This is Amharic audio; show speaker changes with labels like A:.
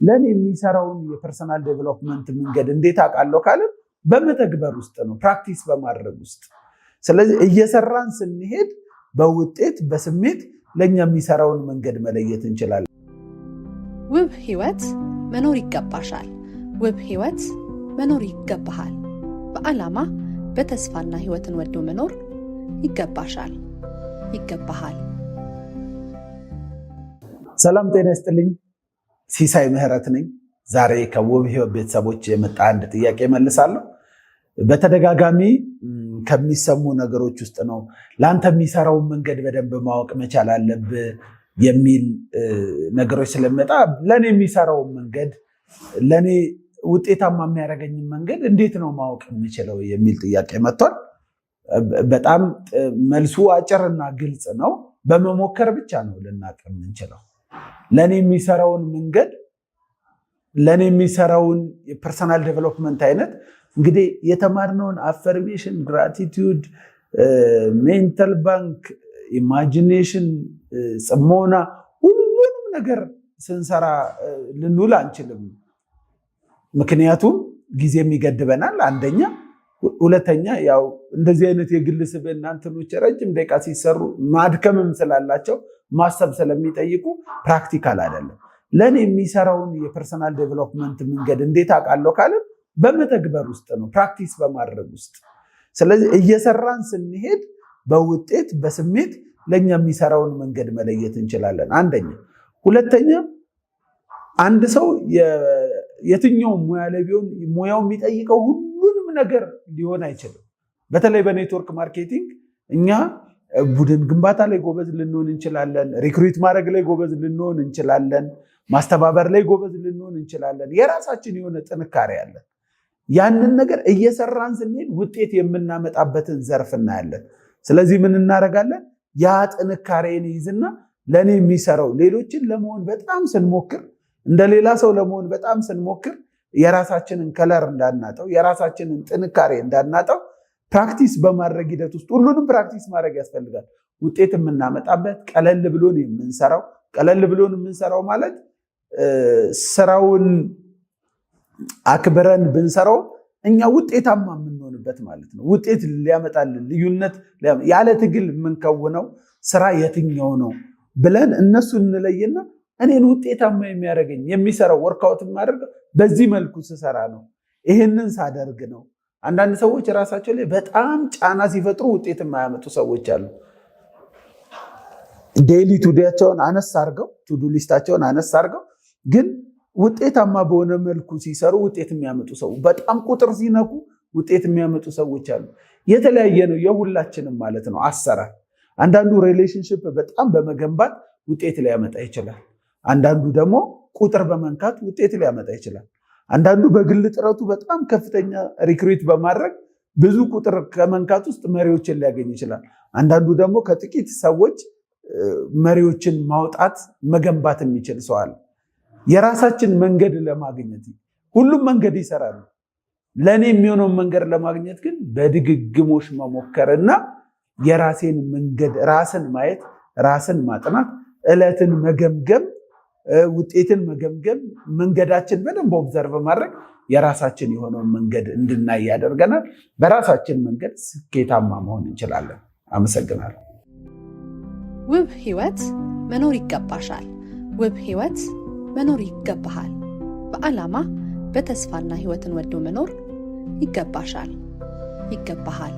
A: ለኔ የሚሰራውን የፐርሰናል ዴቨሎፕመንት መንገድ እንዴት አውቃለሁ ካለ በመተግበር ውስጥ ነው፣ ፕራክቲስ በማድረግ ውስጥ። ስለዚህ እየሰራን ስንሄድ በውጤት በስሜት ለኛ የሚሰራውን መንገድ መለየት እንችላለን።
B: ውብ ህይወት መኖር ይገባሻል። ውብ ህይወት መኖር ይገባሃል። በዓላማ በተስፋና ህይወትን ወዶ መኖር ይገባሻል፣ ይገባሃል።
A: ሰላም ጤና ይስጥልኝ። ሲሳይ ምህረት ነኝ። ዛሬ ከውብ ህይወት ቤተሰቦች የመጣ አንድ ጥያቄ መልሳለሁ። በተደጋጋሚ ከሚሰሙ ነገሮች ውስጥ ነው ለአንተ የሚሰራውን መንገድ በደንብ ማወቅ መቻል አለብህ የሚል ነገሮች ስለመጣ ለኔ የሚሰራውን መንገድ ለኔ ውጤታማ የሚያደርገኝን መንገድ እንዴት ነው ማወቅ የምችለው የሚል ጥያቄ መጥቷል። በጣም መልሱ አጭርና ግልጽ ነው። በመሞከር ብቻ ነው ልናውቅ የምንችለው። ለኔ የሚሰራውን መንገድ ለኔ የሚሰራውን የፐርሰናል ዴቨሎፕመንት አይነት እንግዲህ የተማርነውን አፈርሜሽን፣ ግራቲቲዩድ፣ ሜንታል ባንክ፣ ኢማጂኔሽን፣ ጽሞና ሁሉንም ነገር ስንሰራ ልንውል አንችልም። ምክንያቱም ጊዜም ይገድበናል አንደኛ። ሁለተኛ ያው እንደዚህ አይነት የግል ስብዕና እንትኖች ረጅም ደቂቃ ሲሰሩ ማድከምም ስላላቸው ማሰብ ስለሚጠይቁ ፕራክቲካል አይደለም። ለኔ የሚሰራውን የፐርሰናል ዴቨሎፕመንት መንገድ እንዴት አውቃለሁ ካለ በመተግበር ውስጥ ነው፣ ፕራክቲስ በማድረግ ውስጥ። ስለዚህ እየሰራን ስንሄድ በውጤት በስሜት ለኛ የሚሰራውን መንገድ መለየት እንችላለን። አንደኛ። ሁለተኛ አንድ ሰው የትኛውም ሙያ ላይ ቢሆን ሙያው የሚጠይቀው ሁሉንም ነገር ሊሆን አይችልም። በተለይ በኔትወርክ ማርኬቲንግ እኛ ቡድን ግንባታ ላይ ጎበዝ ልንሆን እንችላለን። ሪክሩት ማድረግ ላይ ጎበዝ ልንሆን እንችላለን። ማስተባበር ላይ ጎበዝ ልንሆን እንችላለን። የራሳችን የሆነ ጥንካሬ አለን። ያንን ነገር እየሰራን ስንሄድ ውጤት የምናመጣበትን ዘርፍ እናያለን። ስለዚህ ምን እናደርጋለን? ያ ጥንካሬን ይዝና ለኔ የሚሰራው ሌሎችን ለመሆን በጣም ስንሞክር፣ እንደ ሌላ ሰው ለመሆን በጣም ስንሞክር የራሳችንን ከለር እንዳናጠው፣ የራሳችንን ጥንካሬ እንዳናጠው ፕራክቲስ በማድረግ ሂደት ውስጥ ሁሉንም ፕራክቲስ ማድረግ ያስፈልጋል። ውጤት የምናመጣበት ቀለል ብሎን የምንሰራው። ቀለል ብሎን የምንሰራው ማለት ስራውን አክብረን ብንሰራው እኛ ውጤታማ የምንሆንበት ማለት ነው። ውጤት ሊያመጣልን ልዩነት ያለ ትግል የምንከውነው ስራ የትኛው ነው ብለን እነሱ እንለይና እኔን ውጤታማ የሚያደርገኝ የሚሰራው ወርክአውት የማደርገው በዚህ መልኩ ስሰራ ነው፣ ይህንን ሳደርግ ነው። አንዳንድ ሰዎች ራሳቸው ላይ በጣም ጫና ሲፈጥሩ ውጤት የማያመጡ ሰዎች አሉ። ዴይሊ ቱዴያቸውን አነስ አድርገው ቱዱ ሊስታቸውን አነስ አድርገው ግን ውጤታማ በሆነ መልኩ ሲሰሩ ውጤት የሚያመጡ ሰው፣ በጣም ቁጥር ሲነኩ ውጤት የሚያመጡ ሰዎች አሉ። የተለያየ ነው የሁላችንም ማለት ነው አሰራር። አንዳንዱ ሪሌሽንሽፕ በጣም በመገንባት ውጤት ሊያመጣ ይችላል። አንዳንዱ ደግሞ ቁጥር በመንካት ውጤት ሊያመጣ ይችላል። አንዳንዱ በግል ጥረቱ በጣም ከፍተኛ ሪክሩት በማድረግ ብዙ ቁጥር ከመንካት ውስጥ መሪዎችን ሊያገኝ ይችላል። አንዳንዱ ደግሞ ከጥቂት ሰዎች መሪዎችን ማውጣት መገንባት የሚችል ሰው አለ። የራሳችን መንገድ ለማግኘት ሁሉም መንገድ ይሰራሉ። ለእኔ የሚሆነውን መንገድ ለማግኘት ግን በድግግሞሽ መሞከርና የራሴን መንገድ ራስን ማየት፣ ራስን ማጥናት፣ ዕለትን መገምገም፣ ውጤትን መገምገም፣ መንገዳችን በደንብ ኦብዘርቭ ማድረግ የራሳችን የሆነውን መንገድ እንድናይ ያደርገናል። በራሳችን መንገድ ስኬታማ መሆን እንችላለን። አመሰግናለሁ።
B: ውብ ህይወት መኖር ይገባሻል። ውብ ህይወት መኖር ይገባሃል። በዓላማ በተስፋና ህይወትን ወዶ መኖር ይገባሻል፣ ይገባሃል።